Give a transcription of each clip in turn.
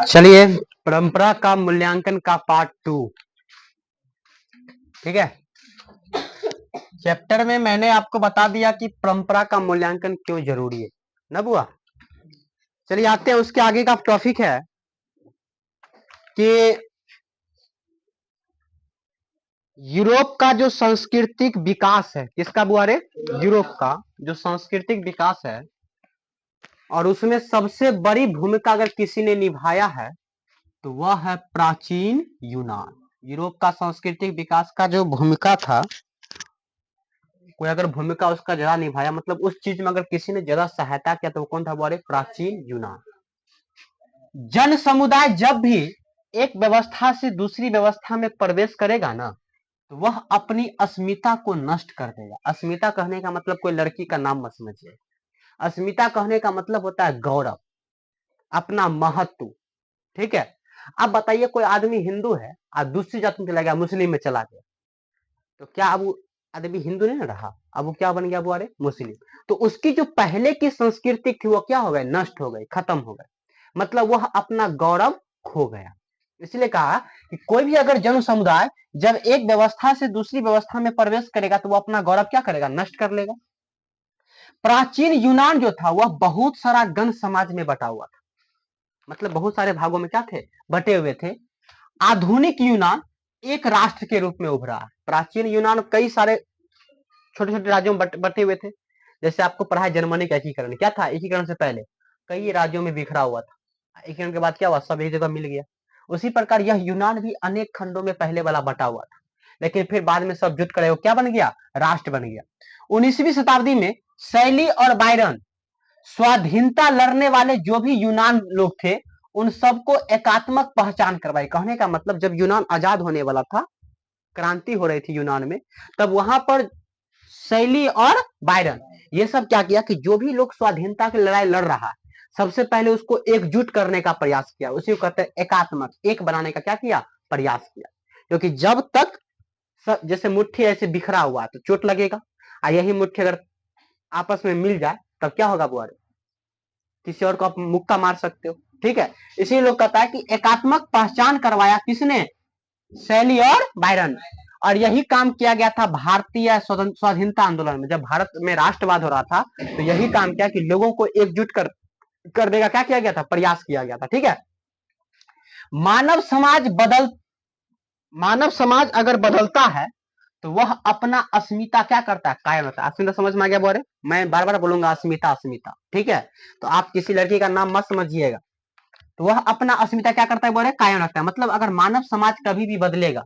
चलिए, परंपरा का मूल्यांकन का पार्ट 2। ठीक है, चैप्टर में मैंने आपको बता दिया कि परंपरा का मूल्यांकन क्यों जरूरी है ना बुआ। चलिए आते हैं, उसके आगे का टॉपिक है कि यूरोप का जो सांस्कृतिक विकास है, किसका बुआ रे? यूरोप का जो सांस्कृतिक विकास है, और उसमें सबसे बड़ी भूमिका अगर किसी ने निभाया है तो वह है प्राचीन यूनान। यूरोप का सांस्कृतिक विकास का जो भूमिका था, कोई अगर भूमिका उसका ज्यादा निभाया, मतलब उस चीज में अगर किसी ने ज्यादा सहायता किया तो वो कौन था बोले? प्राचीन यूनान। जन समुदाय जब भी एक व्यवस्था से दूसरी व्यवस्था में प्रवेश करेगा ना, तो वह अपनी अस्मिता को नष्ट कर देगा। अस्मिता कहने का मतलब कोई लड़की का नाम मत समझिए। अस्मिता कहने का मतलब होता है गौरव, अपना महत्व। ठीक है, अब बताइए कोई आदमी हिंदू है और दूसरी जाति में चला गया, मुस्लिम में चला गया, तो क्या अब वो आदमी हिंदू नहीं रहा? अब वो क्या बन गया? वो अरे मुस्लिम। तो उसकी जो पहले की संस्कृति थी वो क्या हो गई? नष्ट हो गई, खत्म हो गई। मतलब वह अपना गौरव खो गया। इसलिए कहा कि कोई भी अगर जन समुदाय जब एक व्यवस्था से दूसरी व्यवस्था में प्रवेश करेगा तो वो अपना गौरव क्या करेगा? नष्ट कर लेगा। प्राचीन यूनान जो था वह बहुत सारा गण समाज में बटा हुआ था, मतलब बहुत सारे भागों में क्या थे? बटे हुए थे। आधुनिक यूनान एक राष्ट्र के रूप में उभरा है। प्राचीन यूनान कई सारे छोटे छोटे राज्यों में बटे हुए थे। जैसे आपको पढ़ा है जर्मनी का एकीकरण, क्या था? एकीकरण से पहले कई राज्यों में बिखरा हुआ था, एकीकरण के बाद क्या हुआ? सब एक जगह मिल गया। उसी प्रकार यह यूनान भी अनेक खंडों में पहले वाला बटा हुआ था, लेकिन फिर बाद में सब जुट कर क्या बन गया? राष्ट्र बन गया। 19वीं शताब्दी में शैली और बायरन स्वाधीनता लड़ने वाले जो भी यूनान लोग थे उन सबको एकात्मक पहचान करवाई। कहने का मतलब जब यूनान आजाद होने वाला था, क्रांति हो रही थी यूनान में, तब वहां पर शैली और बायरन ये सब क्या किया कि जो भी लोग स्वाधीनता की लड़ाई लड़ रहा है, सबसे पहले उसको एकजुट करने का प्रयास किया। उसी को कहते हैं एकात्मक, एक बनाने का क्या किया? प्रयास किया। क्योंकि जब तक जैसे मुट्ठी ऐसे बिखरा हुआ है तो चोट लगेगा, और यही मुट्ठी अगर आपस में मिल जाए तब क्या होगा बुआरे? किसी और को आप मुक्का मार सकते हो। ठीक है, इसीलिए लोग कहता है कि एकात्मक पहचान करवाया किसने? शैली और बायरन। और यही काम किया गया था भारतीय स्वाधीनता आंदोलन में। जब भारत में राष्ट्रवाद हो रहा था तो यही काम किया कि लोगों को एकजुट कर देगा, क्या किया गया था? प्रयास किया गया था। ठीक है, मानव समाज मानव समाज अगर बदलता है तो वह अपना अस्मिता क्या करता है? कायम रखता है। अस्मिता समझ में आ गया बोरे? मैं बार बार बोलूंगा अस्मिता अस्मिता। ठीक है, तो आप किसी लड़की का नाम मत समझिएगा। तो वह अपना अस्मिता क्या करता है बोले? कायम रखता है। मतलब अगर मानव समाज कभी भी बदलेगा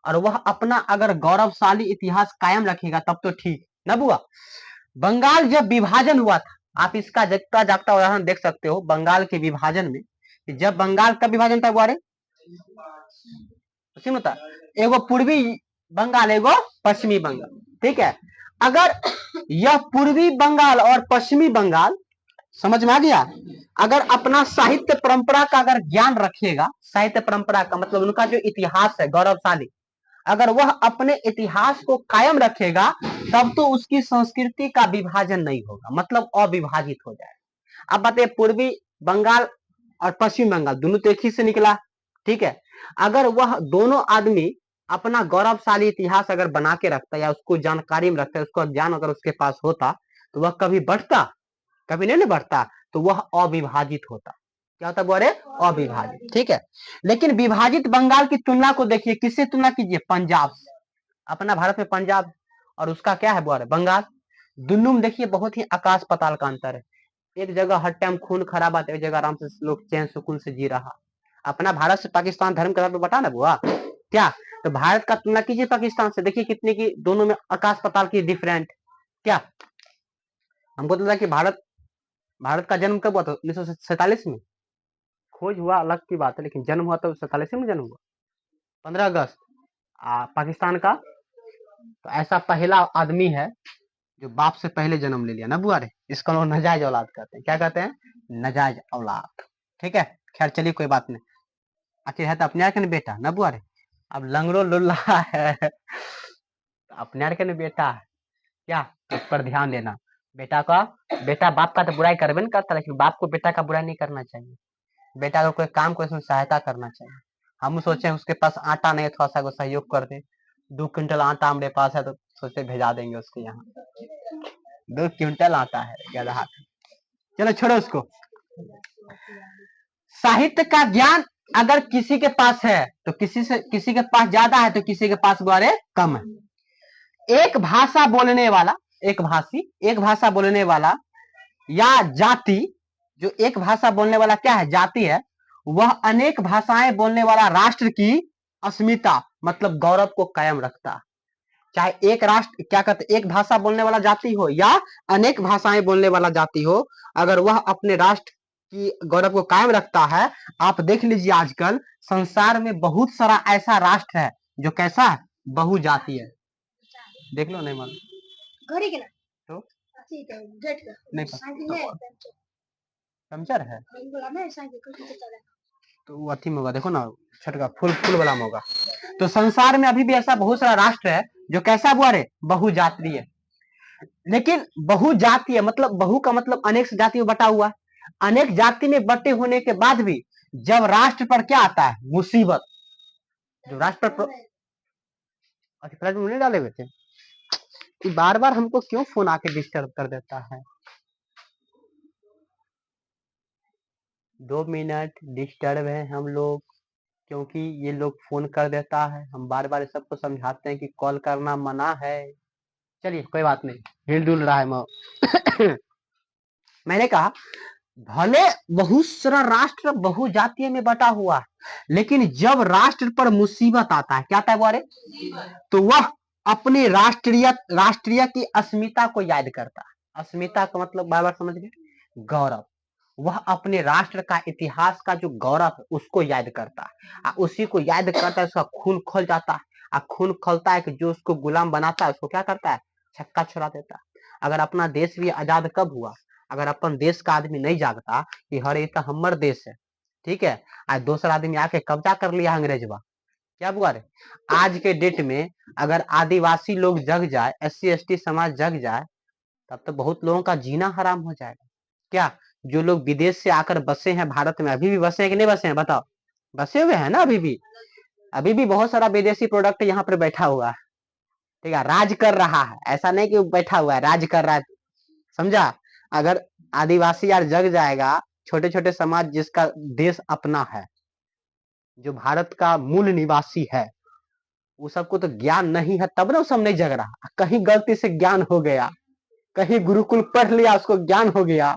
और वह अपना अगर गौरवशाली इतिहास कायम रखेगा तब तो ठीक ना बुआ। बंगाल जब विभाजन हुआ था, आप इसका जगता जागता उदाहरण देख सकते हो बंगाल के विभाजन में। जब बंगाल का विभाजन था बुआरे, था एगो पूर्वी बंगाल, एगो पश्चिमी बंगाल। ठीक है, अगर यह पूर्वी बंगाल और पश्चिमी बंगाल, समझ में आ गया, अगर अपना साहित्य परंपरा का अगर ज्ञान रखेगा, साहित्य परंपरा का मतलब उनका जो इतिहास है गौरवशाली, अगर वह अपने इतिहास को कायम रखेगा तब तो उसकी संस्कृति का विभाजन नहीं होगा, मतलब अविभाजित हो जाएगा। अब बताइए पूर्वी बंगाल और पश्चिम बंगाल दोनों तो एक ही से निकला। ठीक है, अगर वह दोनों आदमी अपना गौरवशाली इतिहास अगर बना के रखता या उसको जानकारी में रखता, उसको ज्ञान अगर उसके पास होता तो वह कभी बढ़ता? कभी नहीं बढ़ता। तो वह अविभाजित होता। क्या होता बोले? अविभाजित। ठीक है, लेकिन विभाजित बंगाल की तुलना को देखिए, किससे तुलना कीजिए? पंजाब से। अपना भारत में पंजाब और उसका क्या है बोले? बंगाल। दोनों में देखिए बहुत ही आकाश पाताल का अंतर है। एक जगह हर टाइम खून खराबा, एक जगह आराम से लोग चैन सुकून से जी रहा। अपना भारत से पाकिस्तान धर्म का तो बता ना बुआ क्या? तो भारत का तुलना कीजिए पाकिस्तान से, देखिए कितने की दोनों में आकाश पाताल की डिफरेंट। क्या हमको तो लगा कि भारत भारत का जन्म कब हुआ था? 1947 में। खोज हुआ अलग की बात है, लेकिन जन्म हुआ तो 47 में जन्म हुआ, 15 अगस्त। पाकिस्तान का तो ऐसा पहला आदमी है जो बाप से पहले जन्म ले लिया ना बुआ रे। इसको लोग नजायज औलाद कहते हैं। क्या कहते हैं? नजायज औलाद। ठीक है, खैर चलिए कोई बात नहीं, आखिर है तो अपने के बेटा ना बुआ रे। अब लंगड़ो लुल्ला है तो अपने के बेटा है क्या, इस पर ध्यान देना। बेटा बाप का तो बुराई करबे नहीं करता, लेकिन बाप को बेटा का बुराई नहीं करना चाहिए। बेटा को कोई काम को इसमें सहायता करना चाहिए। हम सोचे उसके पास आटा नहीं है, थोड़ा सा सहयोग कर दे। 2 क्विंटल आटा हमारे पास है तो सोचे भेजा देंगे उसके यहाँ। 2 क्विंटल आटा है गधा। चलो छोड़ो उसको। साहित्य का ज्ञान अगर किसी के पास है तो किसी के पास ज्यादा है तो किसी के पास बारे कम है। एक भाषा बोलने वाला, एक भाषा बोलने वाला या जाति, जो एक भाषा बोलने वाला क्या है, जाति है, वह अनेक भाषाएं बोलने वाला राष्ट्र की अस्मिता मतलब गौरव को कायम रखता। चाहे एक राष्ट्र क्या कहते, एक भाषा बोलने वाला जाति हो या अनेक भाषाएं बोलने वाला जाति हो, अगर वह अपने राष्ट्र की गौरव को कायम रखता है। आप देख लीजिए आजकल संसार में बहुत सारा ऐसा राष्ट्र है जो कैसा है, बहुजातीय है। देख लो, नहीं मालूम घड़ी के ना तो गेट का नहीं पंचर है तो वो अथी में होगा, देखो ना छटका फुल वाला में होगा। तो संसार में अभी भी ऐसा बहुत सारा राष्ट्र है जो कैसा हुआ रे, बहुजातीय है। लेकिन बहुजातीय मतलब बहु का मतलब अनेक जाति में बटा हुआ है। अनेक जाति में बटे होने के बाद भी जब राष्ट्र पर क्या आता है, मुसीबत, जो राष्ट्र पर फ्लैट में नहीं डाले हुए थे कि बार बार हमको क्यों फोन आके डिस्टर्ब कर देता है। 2 मिनट डिस्टर्ब है हम लोग, क्योंकि ये लोग फोन कर देता है। हम बार बार सबको समझाते हैं कि कॉल करना मना है। चलिए कोई बात नहीं, हिल डुल रहा है मैंने कहा भले बहुत सारा राष्ट्र बहुजातीय में बटा हुआ है, लेकिन जब राष्ट्र पर मुसीबत आता है, क्या आता है वो, अरे तो वह अपने राष्ट्रीय की अस्मिता को याद करता है। अस्मिता का मतलब बार बार समझ गए, गौरव। वह अपने राष्ट्र का इतिहास का जो गौरव है उसको याद करता है, उसी को याद करता है, उसका खून खोल जाता है। खून खोलता है कि जो उसको गुलाम बनाता है उसको क्या करता है, छक्का छुड़ा देता है। अगर अपना देश भी आजाद कब हुआ, अगर अपन देश का आदमी नहीं जागता कि हर ये तो हमार देश है, ठीक है, आज दूसरा आदमी आके कब्जा कर लिया अंग्रेजवा, क्या बुआ रे। आज के डेट में अगर आदिवासी लोग जग जाए, SC ST समाज जग जाए, तब तो बहुत लोगों का जीना हराम हो जाएगा। क्या जो लोग विदेश से आकर बसे हैं भारत में, अभी भी बसे हैं कि नहीं बसे हैं, बताओ। बसे हुए हैं ना अभी भी बहुत सारा विदेशी प्रोडक्ट यहाँ पर बैठा हुआ है, ठीक है, राज कर रहा है। ऐसा नहीं कि बैठा हुआ है, राज कर रहा है, समझा। अगर आदिवासी यार जग जाएगा, छोटे छोटे समाज जिसका देश अपना है, जो भारत का मूल निवासी है, वो सबको तो ज्ञान नहीं है, तब ना वो सब नहीं जग रहा। कहीं गलती से ज्ञान हो गया, कहीं गुरुकुल पढ़ लिया, उसको ज्ञान हो गया,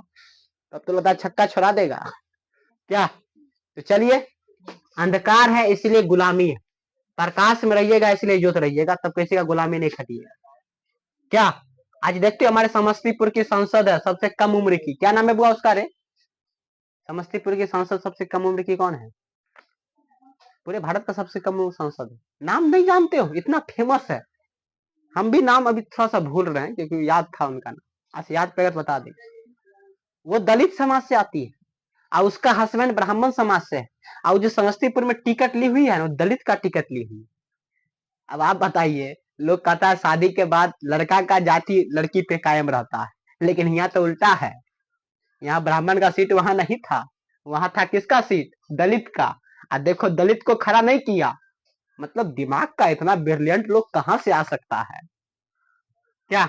तब तो लगता है छक्का छुड़ा देगा क्या। तो चलिए, अंधकार है इसलिए गुलामी है, प्रकाश में रहिएगा इसलिए जोत रहिएगा, तब किसी का गुलामी नहीं खटिएगा क्या। आज देखते हो हमारे समस्तीपुर की संसद है सबसे कम उम्र की, क्या नाम है बुआ उसका रे, समस्तीपुर की सांसद सबसे कम उम्र की कौन है, पूरे भारत का सबसे कम उम्र सांसद है। नाम नहीं जानते हो, इतना फेमस है। हम भी नाम अभी थोड़ा सा भूल रहे हैं क्योंकि याद था उनका नाम, आज याद कर बता दे। वो दलित समाज से आती है और उसका हस्बैंड ब्राह्मण समाज से है, और जो समस्तीपुर में टिकट ली हुई है ना, दलित का टिकट ली हुई है। अब आप बताइए, लोग कहता है शादी के बाद लड़का का जाति लड़की पे कायम रहता है, लेकिन यहाँ तो उल्टा है। यहाँ ब्राह्मण का सीट वहां नहीं था, वहां था किसका सीट, दलित का। देखो दलित को खड़ा नहीं किया, मतलब दिमाग का इतना ब्रिलियंट लोग कहां से आ सकता है क्या।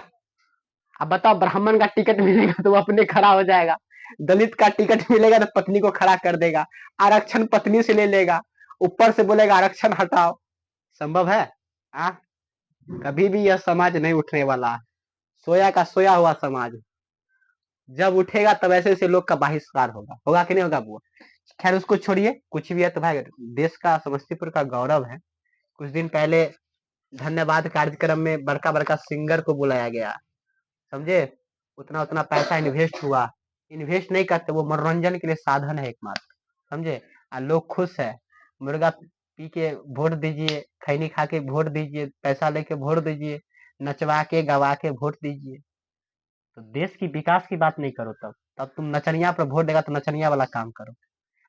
अब बताओ, ब्राह्मण का टिकट मिलेगा तो वो अपने खड़ा हो जाएगा, दलित का टिकट मिलेगा तो पत्नी को खड़ा कर देगा, आरक्षण पत्नी से ले लेगा, ऊपर से बोलेगा आरक्षण हटाओ। संभव है आ? कभी भी यह समाज नहीं उठने वाला है, सोया का सोया हुआ समाज। जब उठेगा तब ऐसे ऐसे लोग का बहिष्कार होगा, होगा कि नहीं होगा बुआ। खैर उसको छोड़िए, कुछ भी है तो भाई देश का, समस्तीपुर का गौरव है। कुछ दिन पहले धन्यवाद कार्यक्रम में बड़का बड़का सिंगर को बुलाया गया, समझे। उतना उतना पैसा इन्वेस्ट हुआ, इन्वेस्ट नहीं करते, वो मनोरंजन के लिए साधन है एकमात्र, समझे। लोग खुश है, मुर्गा पी के वोट दीजिए, खैनी खा के वोट दीजिए, पैसा लेके वोट दीजिए, नचवा के गवा के वोट दीजिए। तो देश की विकास की बात नहीं करो, तब तुम नचनिया पर वोट देगा तो नचनिया वाला काम करो।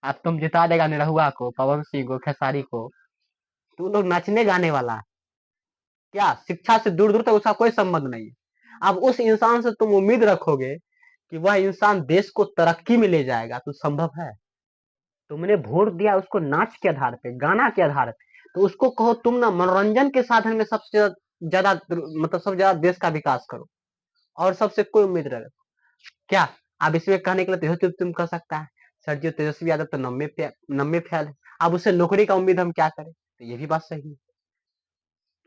अब तुम जिता देगा निरहुआ को, पवन सिंह को, खेसारी को, तो लोग नाचने गाने वाला है क्या। शिक्षा से दूर दूर तक उसका कोई संबंध नहीं है। अब उस इंसान से तुम उम्मीद रखोगे कि वह इंसान देश को तरक्की में ले जाएगा, तो संभव है? तुमने वोट दिया उसको नाच के आधार पे, गाना के आधार पे, तो उसको कहो तुम ना मनोरंजन के साधन में सबसे ज्यादा मतलब सबसे ज्यादा देश का विकास करो, और सबसे कोई उम्मीद रहे क्या? अब इसमें कहने के लिए तो तुम कह सकता है सर जी तेजस्वी यादव तो नम्बे फैल है, अब उससे नौकरी का उम्मीद हम क्या करें? तो ये भी बात सही है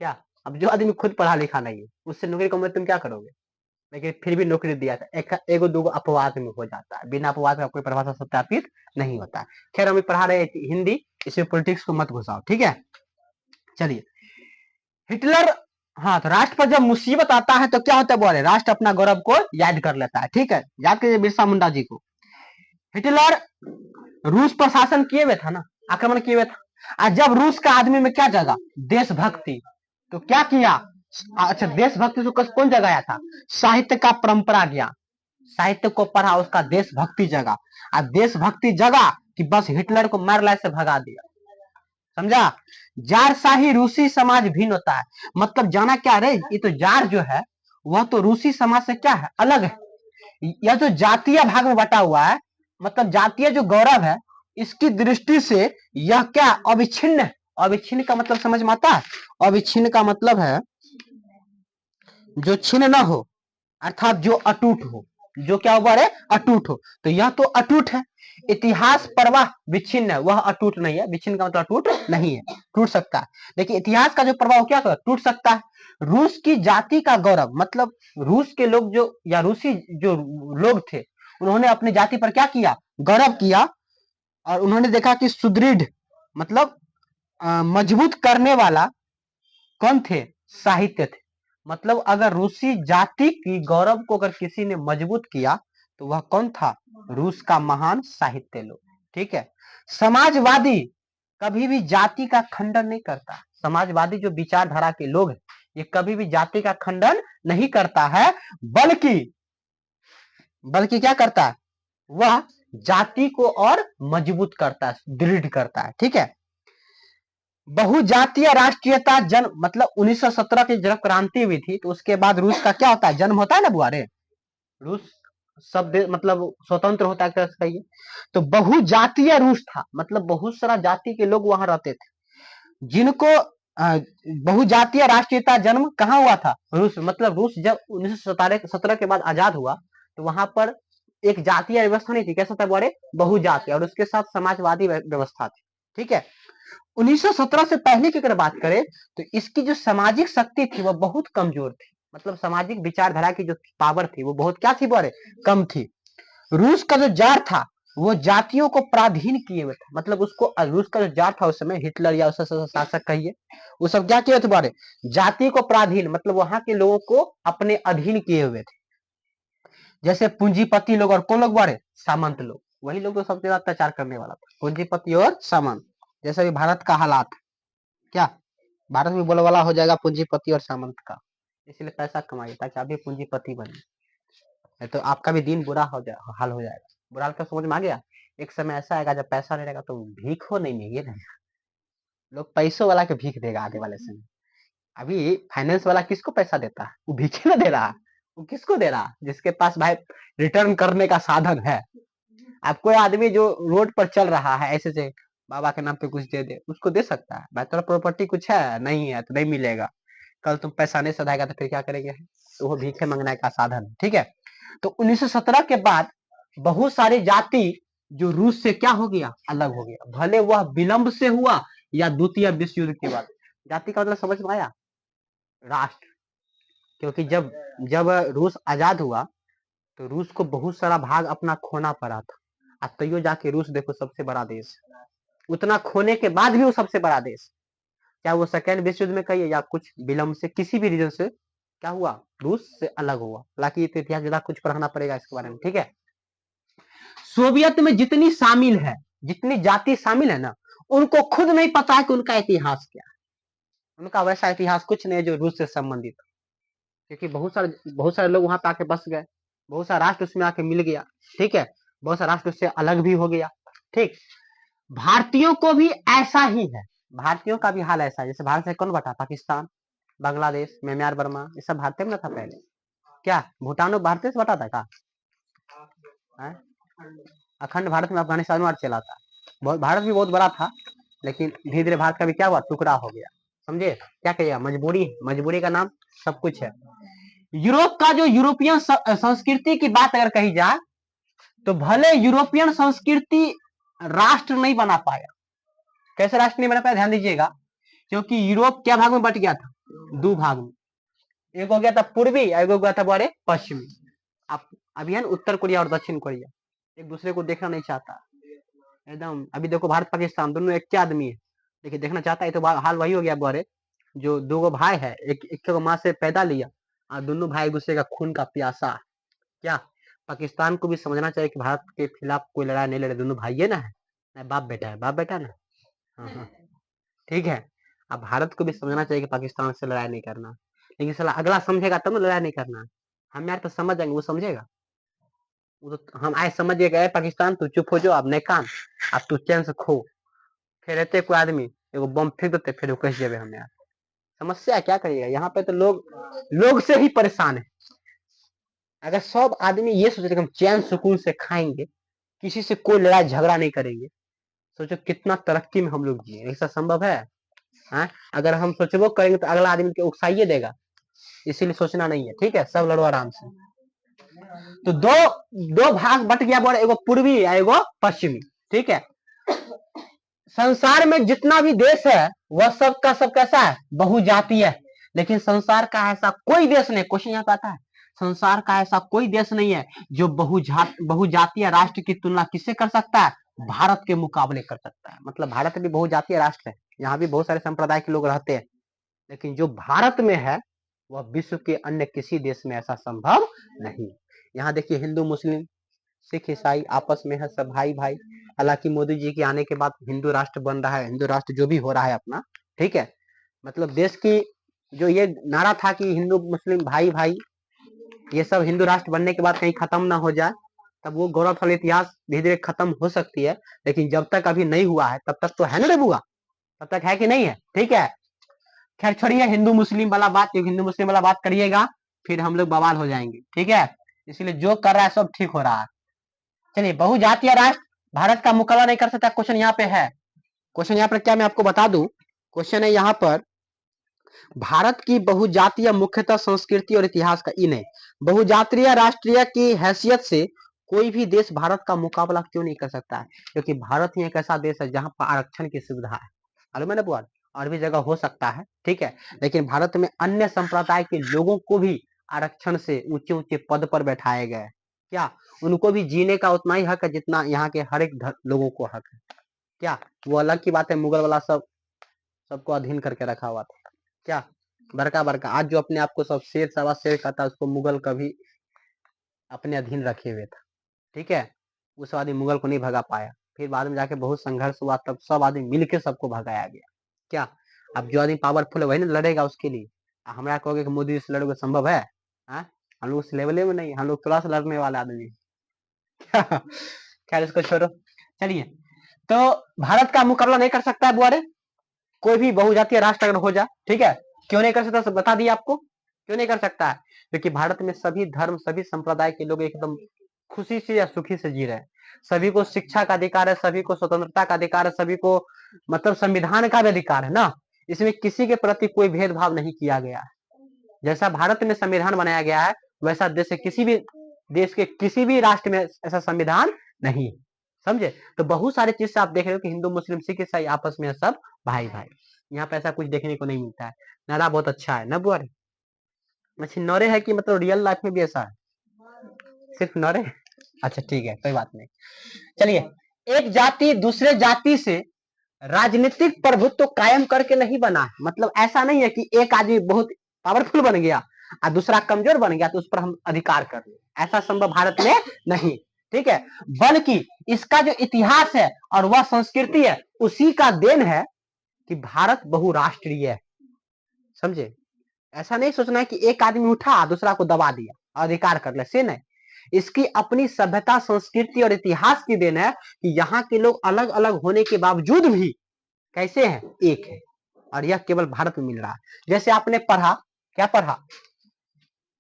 क्या? अब जो आदमी खुद पढ़ा लिखा नहीं है उससे नौकरी का उम्मीद तुम क्या करोगे? लेकिन फिर भी नौकरी दिया था, एगो दूगो अपवाद में हो जाता है, बिना अपवाद का कोई परिभाषा सत्यापित नहीं होता है। खैर हम पढ़ा रहे हिंदी, इसमें पॉलिटिक्स को मत घुसाओ, ठीक है? चलिए, हिटलर, हाँ तो राष्ट्र पर जब मुसीबत आता है तो क्या होता है बोले, राष्ट्र अपना गौरव को याद कर लेता है, ठीक है? याद कीजिए बिरसा मुंडा जी को। हिटलर रूस पर शासन किए हुए था ना, आक्रमण किए हुए था, और जब रूस का आदमी में क्या जगा, देशभक्ति, तो क्या किया, अच्छा देशभक्ति तो कौन जगाया था, साहित्य का परंपरा ज्ञान, साहित्य को पढ़ा, उसका देशभक्ति जगा, और देशभक्ति जगा कि बस हिटलर को मार से भगा दिया, समझा? जारशाही रूसी समाज भिन्न होता है, मतलब जाना क्या रे, ये तो जार जो है वह तो रूसी समाज से क्या है, अलग है। यह जो जातीय भाग में बटा हुआ है, मतलब जातीय जो गौरव है, इसकी दृष्टि से यह क्या अविच्छिन्न है। अविच्छिन्न का मतलब समझ में आता है? अविच्छिन्न का मतलब है जो छिन्न न हो, अर्थात जो अटूट हो, जो क्या हुआ रे, अटूट हो, तो यह तो अटूट है। इतिहास प्रवाह विच्छिन्न है, वह अटूट नहीं है, विच्छिन्न का मतलब अटूट नहीं है, टूट सकता है, लेकिन इतिहास का जो प्रभाव क्या कर टूट सकता है। रूस की जाति का गौरव, मतलब रूस के लोग जो, या रूसी जो लोग थे, उन्होंने अपनी जाति पर क्या किया, गौरव किया, और उन्होंने देखा कि सुदृढ़ मतलब मजबूत करने वाला कौन थे, साहित्य थे। मतलब अगर रूसी जाति की गौरव को अगर किसी ने मजबूत किया तो वह कौन था, रूस का महान साहित्य लोग, ठीक है? समाजवादी कभी भी जाति का खंडन नहीं करता, समाजवादी जो विचारधारा के लोग हैं ये कभी भी जाति का खंडन नहीं करता है, बल्कि बल्कि क्या करता है, वह जाति को और मजबूत करता है, दृढ़ करता है, ठीक है? बहुजातीय राष्ट्रीयता जन्म, मतलब 1917 की जब क्रांति हुई थी तो उसके बाद रूस का क्या होता है, जन्म होता है ना बुआरे, रूस सब मतलब स्वतंत्र होता है कहिए, तो बहुजातीय रूस था, मतलब बहुत सारा जाति के लोग वहां रहते थे, जिनको बहुजातीय राष्ट्रीयता जन्म कहाँ हुआ था, रूस, मतलब रूस जब 1917 के बाद आजाद हुआ तो वहां पर एक जातीय व्यवस्था नहीं थी, कैसा था बुआरे, बहुजातीय, और उसके साथ समाजवादी व्यवस्था थी, ठीक है? 1917 से पहले की अगर बात करें तो इसकी जो सामाजिक शक्ति थी वह बहुत कमजोर थी, मतलब सामाजिक विचारधारा की जो पावर थी वो बहुत क्या थी, बड़े कम थी। रूस का जो जार था वो जातियों को पराधीन किए हुए था, मतलब उसको रूस का जो जार था उस समय, हिटलर या उस शासक कहिए, वो सब क्या किए थे बारे, जाति को पराधीन, मतलब वहां के लोगों को अपने अधीन किए हुए थे, जैसे पूंजीपति लोग और कौन लोग बारे, सामंत लोग, वही लोग तो सबसे ज्यादा अत्याचार करने वाला था, पूंजीपति और सामंत, जैसे भी भारत का हालात क्या, भारत में बोलबाला हो जाएगा पूंजीपति और सामंत का, इसलिए पैसा कमाइए ताकि आप भी पूंजीपति बने, तो आपका भी दिन बुरा हो जाए, हाल हो जाएगा, बुरा हाल का समझ में आ गया? एक समय ऐसा आएगा जब पैसा नहीं रहेगा तो भीख हो नहीं मिलेगी नहीं, लोग पैसों वाला के भीख देगा आगे वाले समय। अभी फाइनेंस वाला किसको पैसा देता है, वो भीख ना दे रहा, वो किसको दे रहा, जिसके पास भाई रिटर्न करने का साधन है। अब कोई आदमी जो रोड पर चल रहा है ऐसे से बाबा के नाम पे कुछ दे दे, उसको दे सकता है, भाई तेरा प्रॉपर्टी कुछ है नहीं है तो नहीं मिलेगा, कल तुम पैसा नहीं सधाएगा तो फिर क्या करेंगे, तो वो भीखे मंगने का साधन है, ठीक है? तो 1917 के बाद बहुत सारी जाति जो रूस से क्या हो गया, अलग हो गया, भले वह विलंब से हुआ या द्वितीय विश्व युद्ध के बाद। जाति का मतलब समझ में आया, राष्ट्र, क्योंकि जब जब रूस आजाद हुआ तो रूस को बहुत सारा भाग अपना खोना पड़ा था, तैयो जाके रूस देखो सबसे बड़ा देश, उतना खोने के बाद भी वो सबसे बड़ा देश, चाहे वो सेकेंड विश्व युद्ध में कहिए या कुछ विलंब से किसी भी रीजन से क्या हुआ, रूस से अलग हुआ, हालांकि इतिहास ज्यादा कुछ पढ़ाना पड़ेगा इसके बारे में, ठीक है? सोवियत में जितनी शामिल है, जितनी जाति शामिल है ना, उनको खुद नहीं पता है कि उनका इतिहास क्या है, उनका वैसा इतिहास कुछ नहीं है जो रूस से संबंधित, क्योंकि बहुत सारे लोग वहां पे आके बस गए, बहुत सारा राष्ट्र उसमें आके मिल गया, ठीक है? बहुत सारा राष्ट्र उससे अलग भी हो गया, ठीक? भारतीयों को भी ऐसा ही है, भारतीयों का भी हाल ऐसा है, जैसे भारत से कौन बटा, पाकिस्तान, बांग्लादेश, म्यांमार, बर्मा, ये सब भारतीय में ना था पहले, क्या भूटान और भारत से बटा था क्या? अखंड भारत में अफगानिस्तान वार चला था। भारत भी बहुत बड़ा था, लेकिन धीरे धीरे भारत का भी क्या हुआ, टुकड़ा हो गया। समझे? क्या कहिएगा, मजबूरी, मजबूरी का नाम सब कुछ है। यूरोप का जो यूरोपियन संस्कृति की बात अगर कही जाए, तो भले यूरोपियन संस्कृति राष्ट्र नहीं बना पाया। कैसे राष्ट्र नहीं बना पाया, ध्यान दीजिएगा, क्योंकि यूरोप क्या भाग में बट गया था, दो भाग में। एक हो गया था पूर्वी, एक हो गया था बड़े पश्चिमी। आप अभी है उत्तर कोरिया और दक्षिण कोरिया एक दूसरे को देखना नहीं चाहता एकदम। अभी देखो भारत पाकिस्तान दोनों एक क्या आदमी है, देखिए देखना चाहता है, तो हाल वही हो गया बड़े, जो दो भाई है, एक माँ से पैदा लिया और दोनों भाई एक दूसरे का खून का प्यासा। क्या पाकिस्तान को भी समझना चाहिए कि भारत के खिलाफ कोई लड़ाई नहीं लड़े, दोनों भाई है ना, है बाप बेटा है, बाप बेटा ना। हाँ, ठीक है। अब भारत को भी समझना चाहिए कि पाकिस्तान से लड़ाई नहीं करना, लेकिन साला अगला समझेगा तब ना लड़ाई नहीं करना। हम यार तो समझ जाएंगे, वो समझेगा? वो तो हम आए समझ गए पाकिस्तान तू चुप हो जाओ, अब नहीं कान, अब तू चैन से खो। फिर रहते कोई आदमी एगो बम फेंक देते, फिर कैसे जेबे हम यार। समस्या क्या करिएगा, यहाँ पे तो लोग से ही परेशान है। अगर सब आदमी ये सोचे कि हम चैन सुकून से खाएंगे, किसी से कोई लड़ाई झगड़ा नहीं करेंगे, सोचो कितना तरक्की में हम लोग जिए। ऐसा संभव है? अगर हम सोचबो करेंगे तो अगला आदमी के उकसाइए देगा, इसीलिए सोचना नहीं है। ठीक है, सब लड़ो आराम से। तो दो भाग बट गया, बोले एगो पूर्वी एगो पश्चिमी। ठीक है, संसार में जितना भी देश है वह सब का सब कैसा है, बहुजातीय है। लेकिन संसार का ऐसा कोई देश नहीं, क्वेश्चन यहाँ पे आता है, संसार का ऐसा कोई देश नहीं है जो बहुजातीय राष्ट्र की तुलना किससे कर सकता है, भारत के मुकाबले कर सकता है। मतलब भारत भी बहुजातीय राष्ट्र है, यहाँ भी बहुत सारे संप्रदाय के लोग रहते हैं, लेकिन जो भारत में है वह विश्व के अन्य किसी देश में ऐसा संभव नहीं। यहाँ देखिए हिंदू मुस्लिम सिख ईसाई आपस में है सब भाई भाई। हालांकि मोदी जी के आने के बाद हिंदू राष्ट्र बन रहा है, हिंदू राष्ट्र जो भी हो रहा है अपना, ठीक है, मतलब देश की जो ये नारा था कि हिंदू मुस्लिम भाई भाई, ये सब हिंदू राष्ट्र बनने के बाद कहीं खत्म ना हो जाए, तब वो गौरवशाली इतिहास धीरे धीरे खत्म हो सकती है। लेकिन जब तक अभी नहीं हुआ है तब तक तो है ना रे बुआ, तब तक है कि नहीं है? ठीक है, खैर छोड़िए हिंदू मुस्लिम वाला बात, क्योंकि हिंदू मुस्लिम वाला बात करिएगा फिर हम लोग बवाल हो जाएंगे। ठीक है, इसलिए जो कर रहा है सब ठीक हो रहा है। चलिए, बहुजातीय राष्ट्र भारत का मुकाबला नहीं कर सकता, क्वेश्चन यहाँ पे है। क्वेश्चन यहाँ पर क्या मैं आपको बता दूं, क्वेश्चन है यहाँ पर, भारत की बहुजातीय मुख्यतः संस्कृति और इतिहास का इन है, बहुजातीय राष्ट्रीय की हैसियत से कोई भी देश भारत का मुकाबला क्यों नहीं कर सकता है? क्योंकि भारत ही एक ऐसा देश है जहां पर आरक्षण की सुविधा है। मालूम है ना बुआ, और भी जगह हो सकता है, ठीक है, लेकिन भारत में अन्य संप्रदाय के लोगों को भी आरक्षण से ऊंचे ऊंचे पद पर बैठाए गए। क्या उनको भी जीने का उतना ही हक है जितना यहाँ के हर एक लोगों को हक है? क्या वो अलग की बात है, मुगल वाला सबको अधीन करके रखा हुआ था। क्या बड़का बड़का आज जो अपने आप को सब शेर सवा शेर कहता है, उसको मुगल कभी अपने अधीन रखे हुए था। ठीक है, उस आदमी मुगल को नहीं भगा पाया, फिर बाद में जाके बहुत संघर्ष हुआ, तब सब आदमी मिलकर सबको भगाया गया। क्या अब जो आदमी पावरफुल है वही ना लड़ेगा उसके लिए? हमारा कहोगे कि मोदी से लड़ोगे, संभव है? हम लोग उस लेवल में नहीं, हम लोग थोड़ा सा लड़ने वाले आदमी। खैर इसको छोड़ो। चलिए, तो भारत का मुकाबला नहीं कर सकता है बुआरे कोई भी बहुजातीय राष्ट्र अगर हो जाए। ठीक है, क्यों नहीं कर सकता, सब बता दिया आपको क्यों नहीं कर सकता है। क्योंकि भारत में सभी धर्म सभी संप्रदाय के लोग एकदम खुशी से या सुखी से जी रहे हैं। सभी को शिक्षा का अधिकार है, सभी को स्वतंत्रता का अधिकार है, सभी को मतलब संविधान का भी अधिकार है ना। इसमें किसी के प्रति कोई भेदभाव नहीं किया गया है। जैसा भारत में संविधान बनाया गया है वैसा देश के किसी भी राष्ट्र में ऐसा संविधान नहीं है। समझे? तो बहुत सारे चीज से आप देख रहे हो कि हिंदू मुस्लिम सिख ईसाई आपस में सब भाई भाई। यहाँ पे ऐसा कुछ देखने को नहीं मिलता है। नारा बहुत अच्छा है ना बुआरे, अच्छा नौरे है कि मतलब रियल लाइफ में भी ऐसा है, सिर्फ नौरे? अच्छा ठीक है, कोई बात नहीं। चलिए, एक जाति दूसरे जाति से राजनीतिक प्रभुत्व कायम करके नहीं बना है। मतलब ऐसा नहीं है कि एक आदमी बहुत पावरफुल बन गया और दूसरा कमजोर बन गया तो उस पर हम अधिकार कर ले, ऐसा संभव भारत में नहीं। ठीक है, बल्कि इसका जो इतिहास है और वह संस्कृति है उसी का देन है कि भारत बहुराष्ट्रीय है। समझे? ऐसा नहीं सोचना है कि एक आदमी उठा दूसरा को दबा दिया अधिकार कर ले, से नहीं। इसकी अपनी सभ्यता संस्कृति और इतिहास की देन है कि यहाँ के लोग अलग अलग होने के बावजूद भी कैसे हैं, एक है। और यह केवल भारत में मिल रहा है। जैसे आपने पढ़ा, क्या पढ़ा,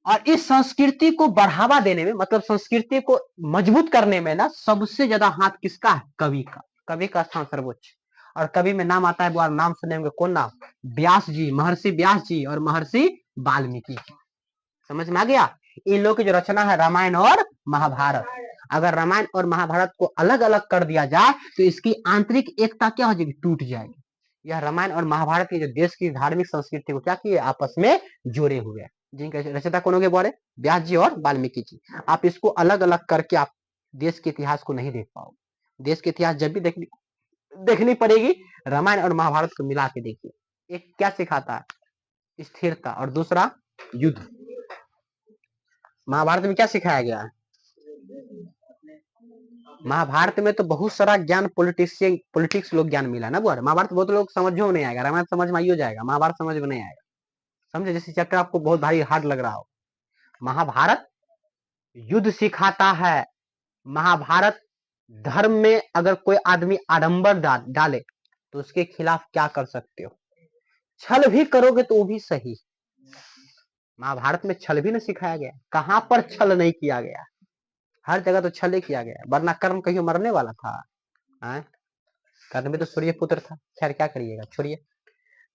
और इस संस्कृति को बढ़ावा देने में, मतलब संस्कृति को मजबूत करने में ना सबसे ज्यादा हाथ किसका है? कवि का। कवि का स्थान सर्वोच्च। और कवि में नाम आता है, वो नाम सुने होंगे, कौन नाम? व्यास जी, महर्षि व्यास जी और महर्षि वाल्मीकि जी। समझ में आ गया? इन लोगों की जो रचना है रामायण और महाभारत, अगर रामायण और महाभारत को अलग अलग कर दिया जाए तो इसकी आंतरिक एकता क्या हो जाएगी? टूट जाएगी। यह रामायण और महाभारत की जो देश की धार्मिक संस्कृति को क्या किए? आपस में जोड़े हुए हैं। जिनके रचयिता कौन हो गए बोले? व्यास जी और वाल्मीकि जी। आप इसको अलग अलग करके आप देश के इतिहास को नहीं देख पाओगे। देश के इतिहास जब भी देखनी पड़ेगी, रामायण और महाभारत को मिला के देखिए। एक क्या सिखाता है? स्थिरता, और दूसरा युद्ध। महाभारत में क्या सिखाया गया है? महाभारत में तो बहुत सारा ज्ञान पॉलिटिक्स लोग ज्ञान मिला ना बुआ। महाभारत बहुत लोग समझो नहीं आएगा, रामायण समझ में आइयो जाएगा, महाभारत समझ में नहीं आएगा। समझे? जैसे चैप्टर आपको बहुत भारी हार्ड लग रहा हो। महाभारत युद्ध सिखाता है। महाभारत धर्म में अगर कोई आदमी आडंबर डाले तो उसके खिलाफ क्या कर सकते हो? छल भी करोगे तो वो भी सही। महाभारत में छल भी न सिखाया गया। कहां पर छल नहीं किया गया? हर जगह तो छल ही किया गया, वरना कर्म कहीं मरने वाला था। कर्ण भी तो सूर्य पुत्र था। खैर क्या करिएगा, छोड़िए।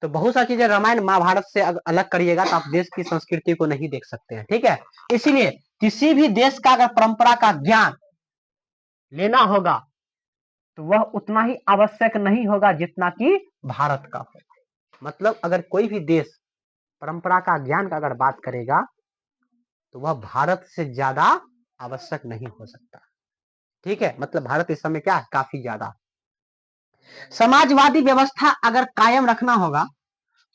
तो बहुत सारी चीजें रामायण महाभारत से अलग करिएगा तो आप देश की संस्कृति को नहीं देख सकते हैं। ठीक है, इसीलिए किसी भी देश का अगर परंपरा का ज्ञान लेना होगा तो वह उतना ही आवश्यक नहीं होगा जितना कि भारत का हो। मतलब अगर कोई भी देश परंपरा का ज्ञान का अगर बात करेगा तो वह भारत से ज्यादा आवश्यक नहीं हो सकता। ठीक है, मतलब भारत इस समय क्या है? काफी ज्यादा। समाजवादी व्यवस्था अगर कायम रखना होगा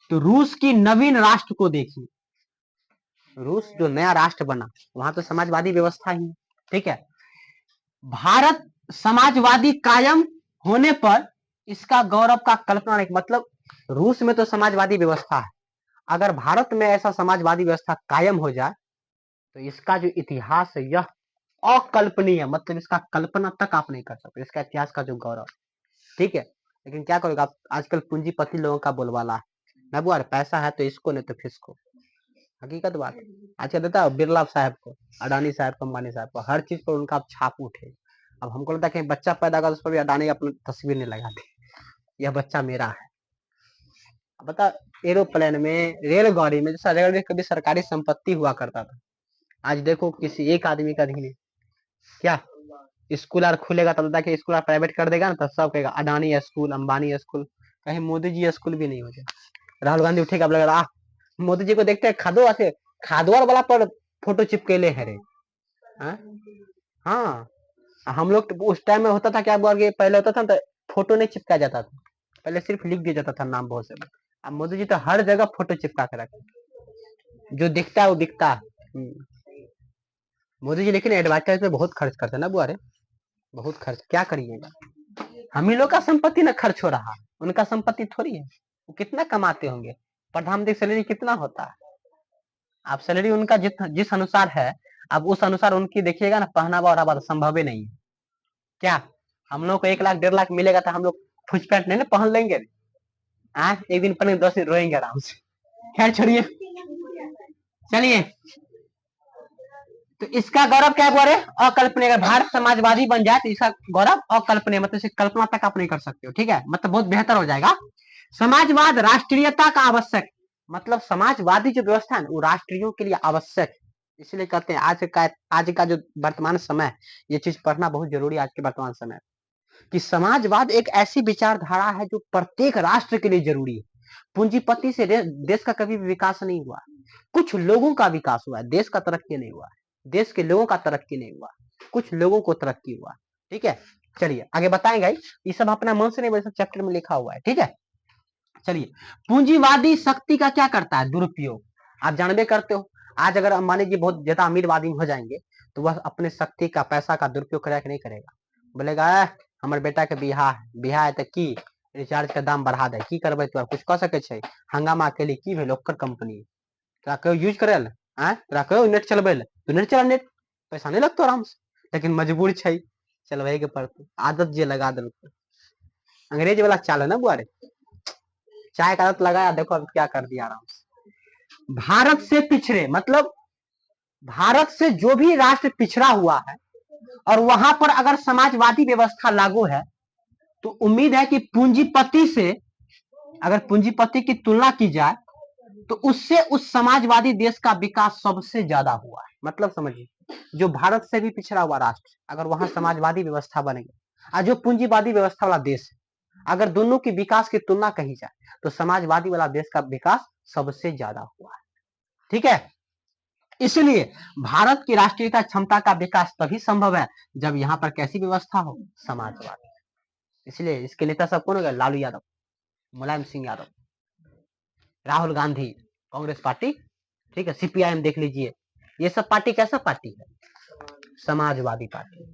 तो रूस की नवीन राष्ट्र को देखिए। रूस जो नया राष्ट्र बना वहां तो समाजवादी व्यवस्था ही। ठीक है, भारत समाजवादी कायम होने पर इसका गौरव का कल्पना नहीं। मतलब रूस में तो समाजवादी व्यवस्था है, अगर भारत में ऐसा समाजवादी व्यवस्था कायम हो जाए तो इसका जो इतिहास है यह अकल्पनीय, मतलब इसका कल्पना तक आप नहीं कर सकते, इसका इतिहास का जो गौरव। ठीक है, लेकिन क्या करोगे आप? आजकल पूंजीपति लोगों का बोलबाला है ना बुआ, पैसा है तो इसको नहीं तो फिसको। हकीकत बात आजकल देता है बिरला साहब को, अडानी साहब को, अंबानी साहब को, हर चीज पर उनका आप छाप उठे। अब हमको लगता है कि बच्चा पैदा कर उस पर भी अडानी अपनी तस्वीर नहीं लगाते, यह बच्चा मेरा है। बता, एरोप्लेन में, रेलगाड़ी में, जैसा रेलवे कभी सरकारी संपत्ति हुआ करता था, आज देखो किसी एक आदमी का नहीं। क्या स्कूल यार खुलेगा तब तक स्कूल प्राइवेट कर देगा ना, तो सब कहेगा अडानी स्कूल, अंबानी स्कूल, कहीं मोदी जी स्कूल भी नहीं हो जाए। राहुल गांधी उठेगा, अब लगेगा मोदी जी को देखते हैं खादो आते, खादवार वाला पर फोटो चिपकेले है रे। हाँ, हम लोग तो उस टाइम में होता था क्या, पहले होता था तो फोटो नहीं चिपकाया जाता था, पहले सिर्फ लिख दिया जाता था नाम बहुत से। अब मोदी जी तो हर जगह फोटो चिपका के रखते, जो दिखता है वो दिखता है। मोदी जी लेकिन एडवर्टाइज में बहुत खर्च करते हैं ना बुआरे, बहुत खर्च। क्या करिएगा, हम ही लोग का संपत्ति ना खर्च हो रहा, उनका संपत्ति थोड़ी है। वो कितना कमाते होंगे? प्रधानमंत्री सैलरी कितना होता है? आप सैलरी उनका जिस अनुसार है, अब उस अनुसार उनकी देखिएगा ना, पहनावा और आवाज संभव ही नहीं है। क्या हम लोग को 1 लाख 1.5 लाख मिलेगा तो हम लोग फुच पैंट नहीं ना पहन लेंगे? एक दिन पहले 10 दिन रोएंगे आराम से। खैर छोड़िए, चलिए। तो इसका गौरव क्या बोले? अकल्पनीय। अगर भारत समाजवादी बन जाए तो इसका गौरव अकल्पनीय, मतलब इसे कल्पना तक आप नहीं कर सकते हो। ठीक है, मतलब बहुत बेहतर हो जाएगा। समाजवाद राष्ट्रीयता का आवश्यक, मतलब समाजवादी जो व्यवस्था है वो राष्ट्रीयों के लिए आवश्यक, इसलिए कहते हैं आज का जो वर्तमान समय, ये चीज पढ़ना बहुत जरूरी है आज के वर्तमान समय, कि समाजवाद एक ऐसी विचारधारा है जो प्रत्येक राष्ट्र के लिए जरूरी है। पूंजीपति से देश का कभी भी विकास नहीं हुआ, कुछ लोगों का विकास हुआ है, देश का तरक्की नहीं हुआ, देश के लोगों का तरक्की नहीं हुआ, कुछ लोगों को तरक्की हुआ। ठीक है, चलिए आगे बताएंगे। ये सब अपना मन से नहीं, वैसे चैप्टर में लिखा हुआ है। ठीक है, चलिए। पूंजीवादी शक्ति का क्या करता है? दुरुपयोग। आप जानबे करते हो, आज अगर अंबानी जी बहुत ज्यादा अमीरवादी हो जाएंगे तो वह अपने शक्ति का, पैसा का दुरुपयोग करेगा कि नहीं करेगा? बोलेगा हमारे बेटा के बिहा है तो की रिचार्ज का दाम बढ़ा दे, की करबे तो कुछ कह सके छै? हंगामा के लिए की भेल ओकर कंपनी, तोरा कहियो यूज करे ले, तोरा कहियो नेट चलबे ले, तू नेट चला, नेट पैसा नहीं लगतो आराम से, लेकिन मजबूर छै, चलबे के पड़तो, आदत जे लगा देलको। अंग्रेज वाला चाल है ना बुआरे, चाय का आदत लगाया, देखो अब क्या कर दिया आराम से। भारत से पिछड़े, मतलब भारत से जो भी राष्ट्र पिछड़ा हुआ है और वहां पर अगर समाजवादी व्यवस्था लागू है तो उम्मीद है कि पूंजीपति से, अगर पूंजीपति की तुलना की जाए तो उससे उस समाजवादी देश का विकास सबसे ज्यादा हुआ है। मतलब समझिए, जो भारत से भी पिछड़ा हुआ राष्ट्र अगर वहां समाजवादी व्यवस्था बनेगी और जो पूंजीवादी व्यवस्था वाला देश है, अगर दोनों की विकास की तुलना कही जाए तो समाजवादी वाला देश का विकास सबसे ज्यादा हुआ है। ठीक है, इसलिए भारत की राष्ट्रीयता क्षमता का विकास तभी संभव है जब यहाँ पर कैसी व्यवस्था हो, समाजवादी। इसलिए इसके नेता सब कौन हो गए? लालू यादव, मुलायम सिंह यादव, राहुल गांधी, कांग्रेस पार्टी, ठीक है, सीपीआईएम देख लीजिए, ये सब पार्टी कैसा पार्टी है? समाजवादी पार्टी।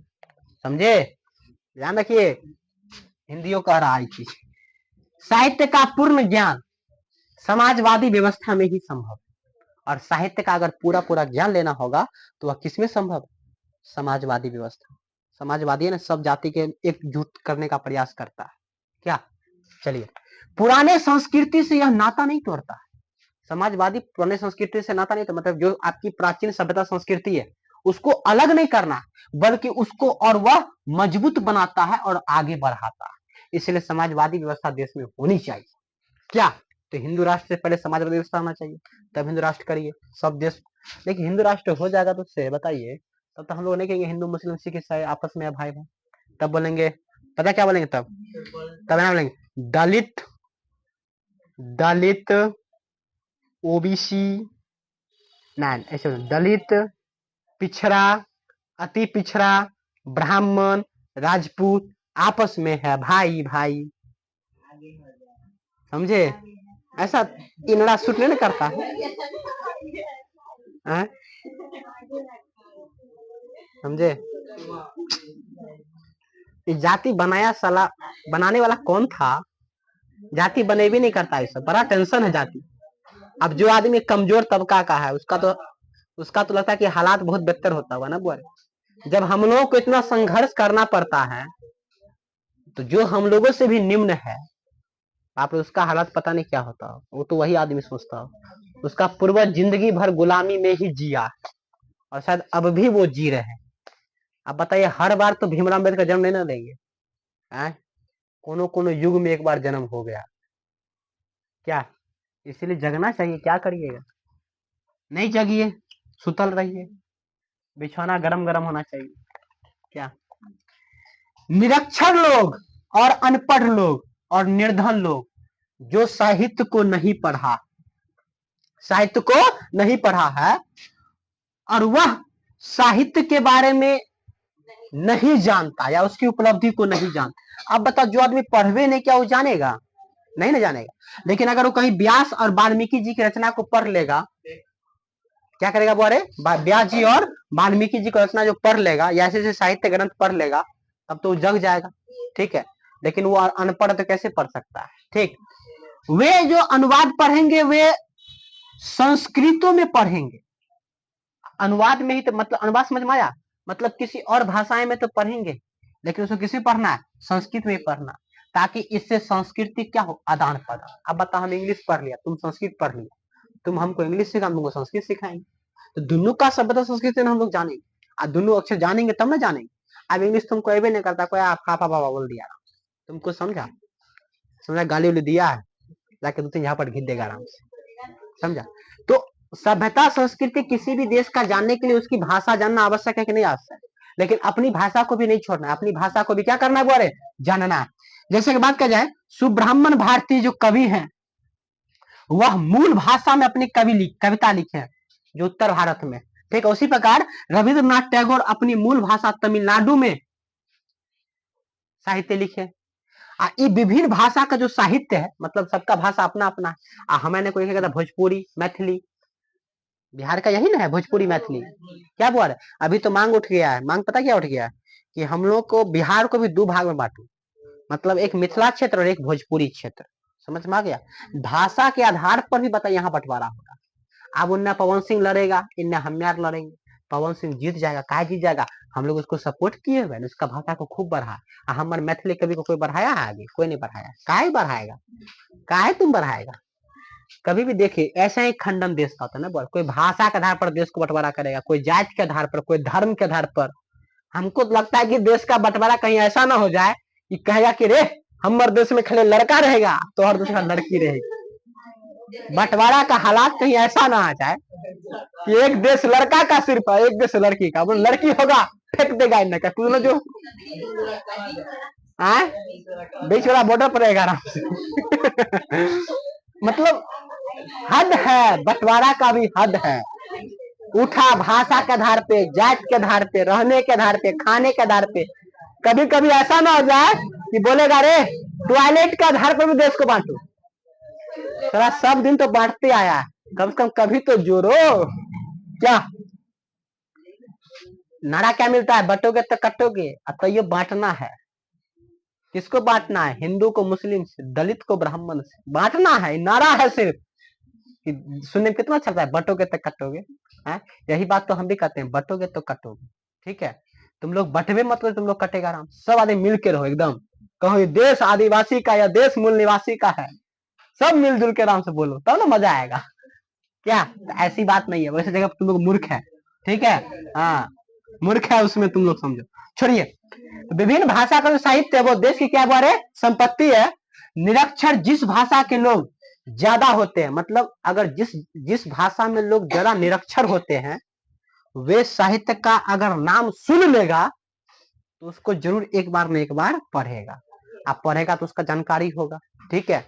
समझे? ध्यान रखिए, हिंदियों कह रहा है चीज। साहित्य का पूर्ण ज्ञान समाजवादी व्यवस्था में ही संभव है, और साहित्य का अगर पूरा पूरा ज्ञान लेना होगा तो वह किसमें संभव है? समाजवादी व्यवस्था। समाजवादी है ना, सब जाति के एकजुट करने का प्रयास करता है। क्या? चलिए, पुराने संस्कृति से यह नाता नहीं तोड़ता है। समाजवादी पुराने संस्कृति से नाता नहीं, तो मतलब जो आपकी प्राचीन सभ्यता संस्कृति है उसको अलग नहीं करना, बल्कि उसको और वह मजबूत बनाता है और आगे बढ़ाता है। इसलिए समाजवादी व्यवस्था देश में होनी चाहिए। क्या? तो हिंदू राष्ट्र से पहले समाजवादी व्यवस्था होना चाहिए, तब हिंदू राष्ट्र करिए सब देश। लेकिन हिंदू राष्ट्र हो जाएगा तो उससे बताइए, तब तो हम लोग नहीं कहेंगे हिंदू मुस्लिम सिख ईसाई आपस में भाई भाई, तब बोलेंगे, पता क्या बोलेंगे? तब ना बोलेंगे दलित, दलित ओबीसी, नहीं ऐसे दलित, पिछड़ा, अति पिछड़ा, ब्राह्मण, राजपूत आपस में है भाई भाई। समझे? ऐसा इनड़ा सूट नहीं करता है, समझे? जाति बनाया साला, बनाने वाला कौन था? जाति बने भी नहीं करता, इससे बड़ा टेंशन है जाति। अब जो आदमी कमजोर तबका का है उसका तो लगता है कि हालात बहुत बेहतर होता होगा ना बुआ। जब हम लोगों को इतना संघर्ष करना पड़ता है तो जो हम लोगों से भी निम्न है, आप उसका हालात पता नहीं क्या होता हो। वो तो वही आदमी सोचता हो उसका पूर्वज जिंदगी भर गुलामी में ही जिया और शायद अब भी वो जी रहे हैं। अब बताइए, हर बार तो भीमराव अम्बेडकर जन्म नहीं ना देंगे, कोनो कोनो युग में एक बार जन्म हो गया। क्या? इसलिए जगना चाहिए, क्या करिएगा? नहीं जगिए, सुतल रहिए, बिछौना गरम गरम होना चाहिए। क्या? निरक्षर लोग और अनपढ़ लोग और निर्धन लोग जो साहित्य को नहीं पढ़ा, साहित्य को नहीं पढ़ा है और वह साहित्य के बारे में नहीं जानता या उसकी उपलब्धि को नहीं जानता। अब बताओ, जो आदमी पढ़वे नहीं क्या वो जानेगा? नहीं ना जानेगा। लेकिन अगर वो कहीं व्यास और वाल्मीकि जी की रचना को पढ़ लेगा, क्या करेगा वो? अरे व्यास जी और वाल्मीकि जी की रचना जो पढ़ लेगा या ऐसे साहित्य ग्रंथ पढ़ लेगा, तब तो वो जग जाएगा। ठीक है, लेकिन वो अनपढ़ तो कैसे पढ़ सकता है? ठीक, वे जो अनुवाद पढ़ेंगे वे संस्कृतों में पढ़ेंगे। अनुवाद में ही तो मतलब अनुवाद समझ में आया, मतलब किसी और भाषाएं में तो पढ़ेंगे, लेकिन उसको किसी पढ़ना है? संस्कृत में पढ़ना, ताकि इससे संस्कृति क्या हो? आदान प्रदान। अब बता, हम इंग्लिश पढ़ लिया, तुम संस्कृत पढ़ लिया, तुम हमको इंग्लिश सिखा, तुमको संस्कृत सिखाएंगे, तो दोनों का सभ्यता संस्कृति हम लोग जानेंगे, और दोनों अक्षर जानेंगे तब ना जानेंगे। अब इंग्लिश तुमको अबे नहीं करता, कोई आप फाफा बाबा बोल दिया, तुमको समझा गाली उली दिया है, जाके 2-3 यहाँ पर घिस देगा आराम से। समझा? तो सभ्यता संस्कृति किसी भी देश का जानने के लिए उसकी भाषा जानना आवश्यक है कि नहीं आवश्यक? लेकिन अपनी भाषा को भी नहीं छोड़ना है, अपनी भाषा को भी क्या करना है बोले? जानना है। जैसे कि बात कर जाए, सुब्रह्मण्य भारती जो कवि हैं वह मूल भाषा में अपनी कविता लिखे हैं, जो उत्तर भारत में। ठीक है, उसी प्रकार रविंद्रनाथ टैगोर अपनी मूल भाषा तमिलनाडु में साहित्य लिखे। ये विभिन्न भाषा का जो साहित्य है, मतलब सबका भाषा अपना अपना है। हमें कोई कहता भोजपुरी मैथिली, बिहार का यही ना है भोजपुरी मैथिली। क्या बोल रहे? अभी तो मांग उठ गया है, मांग पता क्या उठ गया है कि हम लोग को बिहार को भी 2 भाग में बांटू, मतलब एक मिथिला क्षेत्र और एक भोजपुरी क्षेत्र। समझ में आ गया? भाषा के आधार पर भी बता यहाँ बंटवारा होगा। अब उन्ना पवन सिंह लड़ेगा, इन्ना हम यार लड़ेंगे, पवन सिंह जीत जाएगा। काहे जीत जाएगा? हम लोग उसको सपोर्ट किए हुए, उसका भाषा को खूब बढ़ा। हमारे मैथिली कवि को कोई बढ़ाया है? आगे कोई नहीं बढ़ाया। काहे बढ़ाएगा? काहे तुम बढ़ाएगा? कभी भी देखिए ऐसा ही खंडन देश का होता है ना, कोई भाषा के आधार पर देश को बंटवारा करेगा, कोई जाति के आधार पर, कोई धर्म के आधार पर। हमको तो लगता है कि देश का बंटवारा कहीं ऐसा ना हो जाए कि कहेगा कि रे हमारे देश में खाली लड़का रहेगा तो हर दूसरा लड़की रहेगी। बंटवारा का हालात कहीं ऐसा ना आ जाए कि एक देश लड़का का सिर्फ है, एक देश लड़की का, वो लड़की होगा फेंक देगा इनका का कुछ जो बीच वाला बॉर्डर पर रहेगा आराम से। मतलब हद है, बंटवारा का भी हद है। उठा भाषा के आधार पे, जात के आधार पे, रहने के आधार पे, खाने के आधार पे। कभी कभी ऐसा ना हो जाए कि बोलेगा रे टॉयलेट के आधार पर भी देश को बांटो। थोड़ा सब दिन तो बांटते आया, कम से कम कभी तो जोड़ो। क्या नारा क्या मिलता है, बटोगे तो कटोगे, तो ये बांटना है। किसको बांटना है? हिंदू को मुस्लिम से, दलित को ब्राह्मण से बांटना है, नारा है सिर्फ। सुनने में कितना अच्छा लगता है, बटोगे तो कटोगे। यही बात तो हम भी कहते हैं, बटोगे तो कटोगे। ठीक है, तुम लोग बटवे मतलब तुम लोग कटेगा आराम। सब आदमी मिल के रहो एकदम। कहो देश आदिवासी का या देश मूल निवासी का है, सब मिलजुल के आराम से बोलो, तब ना मजा आएगा। क्या ऐसी बात नहीं है, वैसे जगह तुम लोग मूर्ख है। ठीक है, हाँ मूर्ख है उसमें, तुम लोग समझो। छोड़िए, विभिन्न भाषा का जो साहित्य है वो देश की क्या बारे संपत्ति है। निरक्षर जिस भाषा के लोग ज्यादा होते हैं, मतलब अगर जिस भाषा में लोग ज्यादा निरक्षर होते हैं, वे साहित्य का अगर नाम सुन लेगा तो उसको जरूर एक बार न एक बार पढ़ेगा। आप पढ़ेगा तो उसका जानकारी होगा। ठीक है,